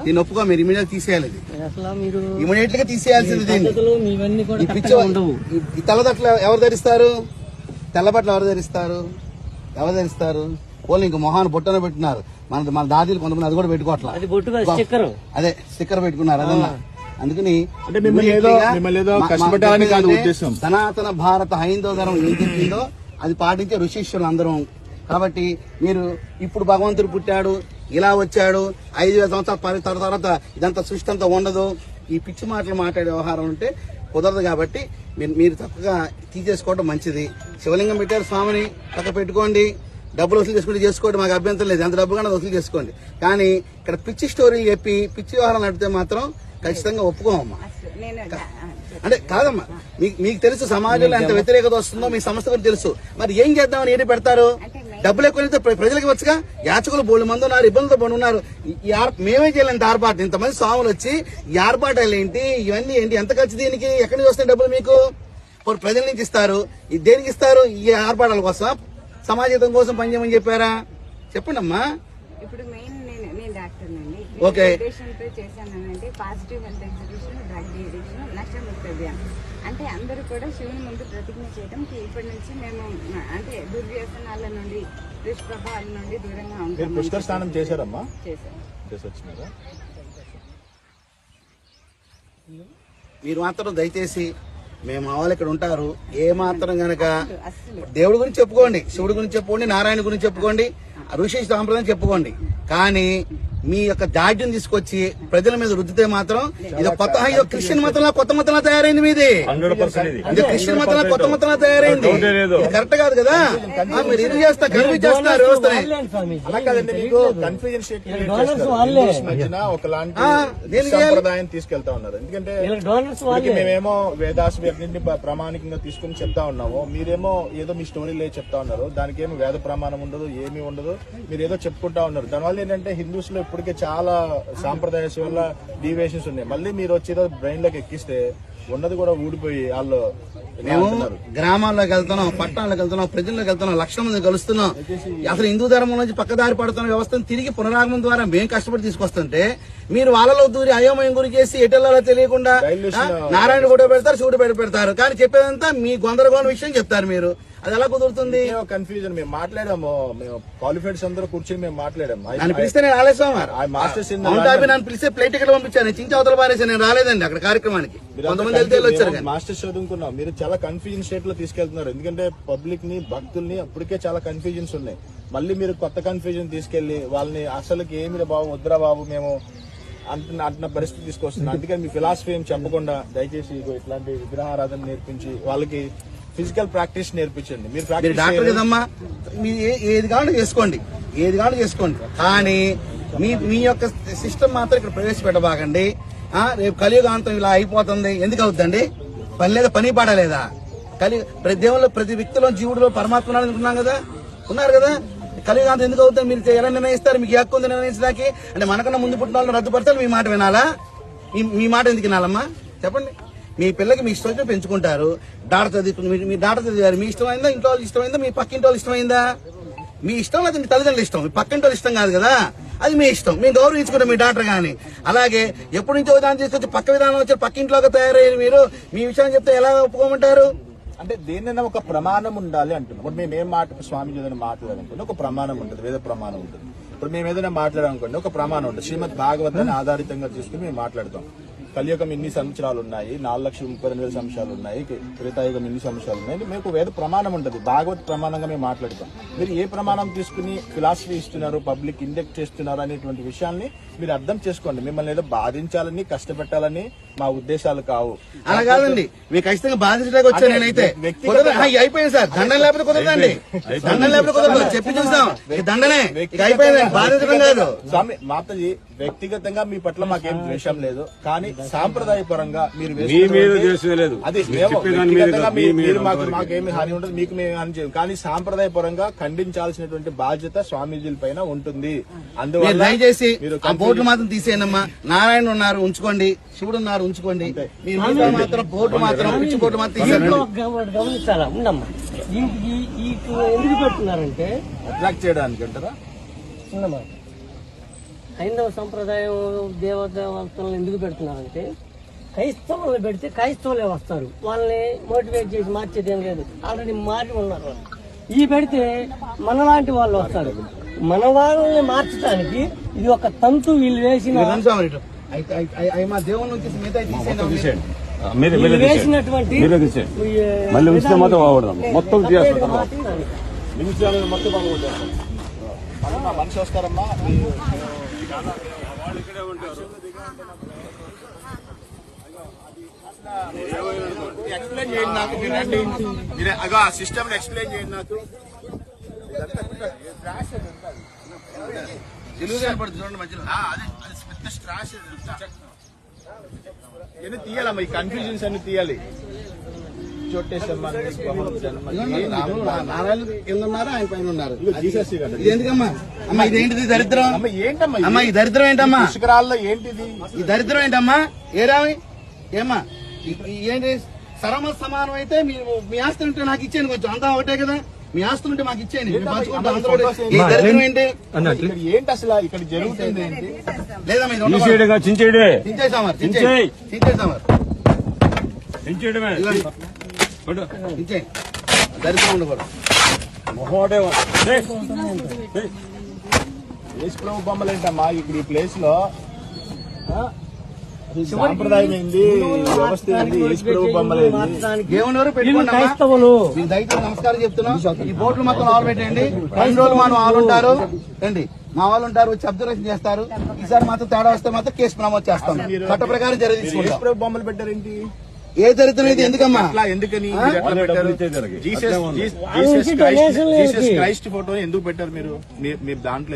దీన్ని ఒప్పుకో, మీరు ఇమీడియట్ తీసేయాలి, ఇమీడియట్ గా తీసేయాల్సింది దీన్ని. ఈ తెల్లదట్లు ఎవరు ధరిస్తారు? తెల్లబట్టలు ఎవరు ధరిస్తారు? వాళ్ళు ఇంక మొహాన్ని బొట్టన పెట్టినారు. మన దాదీలు కొంతమంది అది కూడా పెట్టుకోవట్లా, అదే స్టిక్కర్ పెట్టుకున్నారు. అదన్నా అందుకని సనాతన భారత హైందవ ధర్మం ఏం చెప్పిందో అది పాటించే ఋషీశ్వరులు అందరం. కాబట్టి మీరు ఇప్పుడు భగవంతుడు పుట్టాడు, ఇలా వచ్చాడు, 5,000 సంవత్సరాల తర్వాత ఇదంతా సృష్టి అంతా ఉండదు, ఈ పిచ్చి మాటలు మాట్లాడే వ్యవహారం ఉంటే కుదరదు. కాబట్టి మీరు చక్కగా తీసేసుకోవడం మంచిది. శివలింగం పెట్టారు, స్వామిని చక్క పెట్టుకోండి, డబ్బులు వసూలు చేసుకోండి, మాకు అభ్యంతరం లేదు, ఎంత డబ్బు కన్నా వసూలు చేసుకోండి. కానీ ఇక్కడ పిచ్చి స్టోరీలు చెప్పి పిచ్చి వ్యవహారం నడిపితే మాత్రం ఖచ్చితంగా ఒప్పుకోమమ్మా. అంటే కాదమ్మా, మీకు తెలుసు సమాజంలో ఎంత వ్యతిరేకత వస్తుందో మీ సంస్థ గురించి తెలుసు. మరి ఏం చేద్దామని ఏంటి పెడతారు? డబ్బులు ఎక్కువ ప్రజలకు వచ్చుగా, యాచకులు బోళ్ళు మంది ఉన్నారు, ఇబ్బందులతో పడి ఉన్నారు. మేమే చేయలేంత ఆర్పాటు, ఇంతమంది స్వాములు వచ్చి ఈ ఆర్పాటాలు ఏంటి, ఇవన్నీ ఏంటి, ఎంత ఖర్చు దీనికి? ఎక్కడి నుంచి వస్తాయి డబ్బులు మీకు? ప్రజల నుంచి ఇస్తారు. దేనికి ఇస్తారు? ఈ ఆర్పాటాల కోసం, సమాజం కోసం పనిచేయమని చెప్పారా? చెప్పండి అమ్మా. ఇప్పుడు మెయిన్ నేను డాక్టర్ నండి. ఓకే, చేశానంటే positive health exhibition, drug addiction, నష్టముక్తి అభియాన్. అంటే అందరూ కూడా శివుని ముందు ప్రతిజ్ఞ చేయడం ఇప్పటి నుంచి మేము అంటే దుర్వ్యసనాల నుండి, దుష్ప్రభావాల నుండి దూరంగా ఉంటాం. పుష్కర స్నానం చేశారమ్మా? చేశారు. మీరు మాత్రం దయచేసి మేము వాళ్ళు ఇక్కడ ఉంటారు, ఏ మాత్రం గనక దేవుడి గురించి చెప్పుకోండి, శివుడి గురించి చెప్పుకోండి, నారాయణ గురించి చెప్పుకోండి, ఋషి సాంప్రదాయం చెప్పుకోండి. కానీ మీ యొక్క దాడ్యం తీసుకొచ్చి ప్రజల మీద రుద్దితే మాత్రం ఇది కొత్త క్రిస్టియన్ మతంలో కొత్త మతంలో తయారైంది. మీది ఇది క్రిస్టియన్ మతంలో కొత్త మతంలో తయారైంది. కరెక్ట్ కాదు కదా? మీరు ఇది చేస్తారు, కన్ఫ్యూజ్ చేస్తున్నారు వ్యవస్థని. సంప్రదాయం తీసుకెళ్తా ఉన్నారు. ఎందుకంటే మేమేమో వేదాస్ ప్రామాణికంగా తీసుకుని చెప్తా ఉన్నాము, మీరేమో ఏదో మీ స్టోరీలే చెప్తా ఉన్నారు. దానికి ఏమో వేద ప్రమాణం ఉండదు, ఏమీ ఉండదు, మీరు ఏదో చెప్పుకుంటా ఉన్నారు. దానివల్ల ఏంటంటే హిందూస్ లో ఇప్పటికే చాలా సాంప్రదాయాల వల్ల డీవియేషన్స్ ఉన్నాయి. మళ్ళీ మీరు వచ్చేదో బ్రెయిన్ లోకి ఎక్కిస్తే ఉన్నది కూడా ఊడిపోయి వాళ్ళు. మేము గ్రామాల్లోకి వెళ్తున్నాం, పట్టణాలకు వెళ్తున్నాం, ప్రజల్లోకి వెళ్తున్నాం, లక్షల మంది కలుస్తున్నాం. అసలు హిందూ ధర్మం నుంచి పక్కదారి పడుతున్న వ్యవస్థను తిరిగి పునరాగమనం ద్వారా మేము కష్టపడి తీసుకొస్తుంటే మీరు వాళ్ళలో దూరి అయోమయం గురి చేసి ఎటెల్లాలో తెలియకుండా నారాయణ ఫోటో పెడతారు, శివుడు పెడతారు. కానీ చెప్పేదంతా మీ గందరగోళం విషయం చెప్తారు. మీరు అది ఎలా కుదురుతుంది? కన్ఫ్యూజన్. మేము మాట్లాడాము, మేము క్వాలిఫైడ్స్ అందరూ కూర్చొని మేము మాట్లాడాము. నన్ను పిలిస్తే నేను రాలేదు, నన్ను పిలిస్తే ప్లేట్ టికెట్ పంపించాను, చించి అవతల పారేసి నేను రాలేదండి అక్కడ కార్యక్రమానికి. కొంతమంది వెళ్తే వచ్చారు. మాస్టర్స్ చదువుకున్నాం, మీరు చాలా కన్ఫ్యూజన్ స్టేట్ లో తీసుకెళ్తున్నారు. ఎందుకంటే పబ్లిక్ ని, భక్తుల్ని అప్పటికే చాలా కన్ఫ్యూజన్స్ ఉన్నాయి. మళ్ళీ మీరు కొత్త కన్ఫ్యూజన్ తీసుకెళ్లి వాళ్ళని అసలుకి ఏమి బాబు వద్దురా బాబు మేము అంటున్న పరిస్థితి తీసుకొస్తున్నాం. అందుకని మీ ఫిలాసఫీ ఏం చెప్పకుండా దయచేసి ఇట్లాంటి విగ్రహారాధన నేర్పించి వాళ్ళకి ఫిజికల్ ప్రాక్టీస్ నేర్పించండి. మీరు డాక్టర్ కదమ్మా, ఏది కావాలో చేసుకోండి, కానీ మీ యొక్క సిస్టమ్ మాత్రం ఇక్కడ ప్రవేశపెట్టబాకండి. రేపు కలియుగాంతం ఇలా అయిపోతుంది, ఎందుకు అవుతుందండి? పని లేదా, పని పాడలేదా? ప్రతి దేవుళ్ళు, ప్రతి వ్యక్తిలో జీవుడిలో పరమాత్మ అనుకున్నాం కదా, ఉన్నారు కదా. కలియుగాంతం ఎందుకు అవుతుంది? మీరు ఎలా నిర్ణయిస్తారు? మీకు హక్కు ఉంది నిర్ణయించడానికి. అంటే మనకన్నా ముందు పుట్టిన వాళ్ళని రద్దుపడతారు, మీ మాట వినాలా? మీ మాట ఎందుకు వినాలమ్మా? చెప్పండి. మీ పిల్లకి మీ ఇష్టం పెంచుకుంటారు. డాక్టర్ చదువుకుని మీ డాక్టర్ చదివారు, మీ ఇష్టమైందా? ఇంట్లో వాళ్ళు ఇష్టమైందా? మీ పక్కింటి వాళ్ళు ఇష్టమైందా? మీ ఇష్టం లేదా మీ తల్లిదండ్రులు ఇష్టం, మీ పక్కింటి వాళ్ళు ఇష్టం కాదు కదా, అది మీ ఇష్టం. మేము గౌరవించుకుంటాం మీ డాక్టర్ గాని. అలాగే ఎప్పటి నుంచో విధానం తీసుకొచ్చి పక్క విధానం వచ్చి పక్కింట్లోకి తయారయ్యారు. మీరు మీ విషయం చెప్తే ఎలా ఒప్పుకోమంటారు? అంటే దేనైనా ఒక ప్రమాణం ఉండాలి అంటున్నాం. ఇప్పుడు మేము ఏం స్వామి ఏదైనా మాట్లాడాలనుకోండి ఒక ప్రమాణం ఉంటుంది, వేద ప్రమాణం ఉంటుంది. ఇప్పుడు మేము ఏదైనా మాట్లాడాలనుకోండి ఒక ప్రమాణం ఉంటుంది. శ్రీమద్ భాగవతాన్ని ఆధారితంగా తీసుకుని మేము మాట్లాడతాం. కలియుగం ఇన్ని సంవత్సరాలు ఉన్నాయి, 4,32,000 సంవత్సరాలు ఉన్నాయి, త్రేతాయుగం ఇన్ని సంవత్సరాలు ఉన్నాయి. మీకు వేద ప్రమాణం ఉంటుంది, భాగవత్ ప్రమాణంగా మేము మాట్లాడతాం. మీరు ఏ ప్రమాణం తీసుకుని ఫిలాసఫీ ఇస్తున్నారు, పబ్లిక్ ఇండెక్ట్ చేస్తున్నారు అనేటువంటి విషయాన్ని మీరు అర్థం చేసుకోండి. మిమ్మల్ని ఏదో బాధించాలని, కష్టపెట్టాలని మా ఉద్దేశాలు కావు. అలా కాదండి, మీకు ఖచ్చితంగా బాధించడానికి వచ్చా. నేనైతే అయిపోయింది సార్, దండం లేకపోతే కుదరదండి, దండం లేకపోతే కుదరదు. చెప్పి చూసాం, దండనే అయిపోయింది, బాధించడం కాదు. స్వామి మాతజీ వ్యక్తిగతంగా మీ పట్ల మాకేం ద్వేషం లేదు, కానీ సాంప్రదాయపరంగా మీరు అది మాకేమి హాని ఉండదు, మీకు మేము హాని చేయం. కానీ సాంప్రదాయపరంగా ఖండించాల్సినటువంటి బాధ్యత స్వామీజీల పైన ఉంటుంది. అందువల్ల దయచేసి బోర్డు మాత్రం తీసేయనమ్మా. నారాయణ ఉన్నారు ఉంచుకోండి, శివుడు ఉన్నారు ఉంచుకోండి. మీరు మాత్రం బోర్డు మాత్రం పిచ్చి బోర్డు మాత్రం గమనించాలా ఉండమ్మా. ఎందుకు పెడుతున్నారంటే అట్రాక్ట్ చేయడానికి అంటారా? హైందవ సంప్రదాయం దేవతలను ఎందుకు పెడుతున్నారంటే క్రైస్తవులను పెడితే క్రైస్తవులే వస్తారు, వాళ్ళని మోటివేట్ చేసి మార్చేది ఏం లేదు, ఆల్రెడీ మారి ఉన్నారు వాళ్ళు. ఈ పెడితే మనలాంటి వాళ్ళు వస్తారు. మన వాళ్ళని మార్చడానికి ఇది ఒక తంతు వీళ్ళు వేసిన మా దేవుని నుంచి మిగతా తీసేయండి. వీళ్ళు వేసినటువంటి మళ్ళీ ఉంచితే మొత్తం బాగుపడదాం, మొత్తం చేస్తాం. నిమిషాలు మొత్తం బాగుంటారు. మనిషి వస్తారమ్మా, ఎక్స్ప్లెయిన్ చేయండి నాకు. మీరు రండి, మీరు అగో ఆ సిస్టమ్ ఎక్స్ప్లెయిన్ చేయండి నాకు. తెలుగు పడుతుంది చూడండి మధ్యలో. అది పెద్ద స్ట్రాష్ ఇవన్నీ తీయాలమ్మా, ఈ కన్ఫ్యూజన్స్ అన్ని తీయాలి. చోటేశ్వరమ్మ నారాయణ కింద ఉన్నారు, ఆయన పైన ఉన్నారు. జీసస్ ఇది ఎందుకమ్మా? అమ్మా ఇదేంటిది దరిద్రం? అమ్మ ఏంటమ్మా అమ్మా ఈ దరిద్రం ఏంటమ్మా? పుష్కరాల్లో ఏంటిది? ఈ దరిద్రం ఏంటమ్మా? ఏరామి ఏమ్మా ఏంటి? సరమ సమానం అయితే మీ ఆస్తి ఉంటే నాకు ఇచ్చేయండి, కొంచెం అంతా ఒకటే కదా. మీ ఆస్తులు ఉంటే మాకు ఇచ్చేయండి, మేము పంచుకుంటాం అందరూ. ఈ దరిద్రం ఏంటి? ఇక్కడ ఏంటి అసలు ఇక్కడ జరుగుతుంది ఏంటి? లేదమ్మా ఇది చించేడే చించేసామారు చించేయ్. చించేసామారు చించేయడమే. చించే దరిద్రం ఉండకూడదు. మొహోడే యేసు ప్రభు బొమ్మలు ఏంటమ్మా ఇక్కడ ఈ ప్లేస్ లో? సాంప్రదాయం ఏంది, వ్యవస్థ ఏంది, యేసు ప్రభు బొమ్మలు ఏంది? దేవుని ఎవరు పెట్టుకోండి అమ్మా. క్రైస్తవులు మీకు దయచేసి నమస్కారం చెప్తున్నాం. ఈ బోట్లు మొత్తం ఆలు పెట్టండి. 2 రోజులు మా వాళ్ళు ఉంటారు రండి, మా వాళ్ళు ఉంటారు, వచ్చి అబ్జర్వేషన్ చేస్తారు. ఈసారి మాత్రం తేడా వస్తే మాత్రం కేసు నమోదు చేస్తాం, చట్ట ప్రకారం చర్య యేసు తీసుకుంటాం. ప్రభు బొమ్మలు పెట్టారేంటి? ఏ దరిద్రం ఇది ఎందుకమ్మా? అట్లా ఎందుకని మీరు ఎట్లా పెట్టారు? జీసస్ నుంచి డొనేషన్లు జీసస్ ఏంటి? క్రైస్ట్ ఫోటో ఎందుకు పెట్టారు మీరు? మీరు దాంట్లో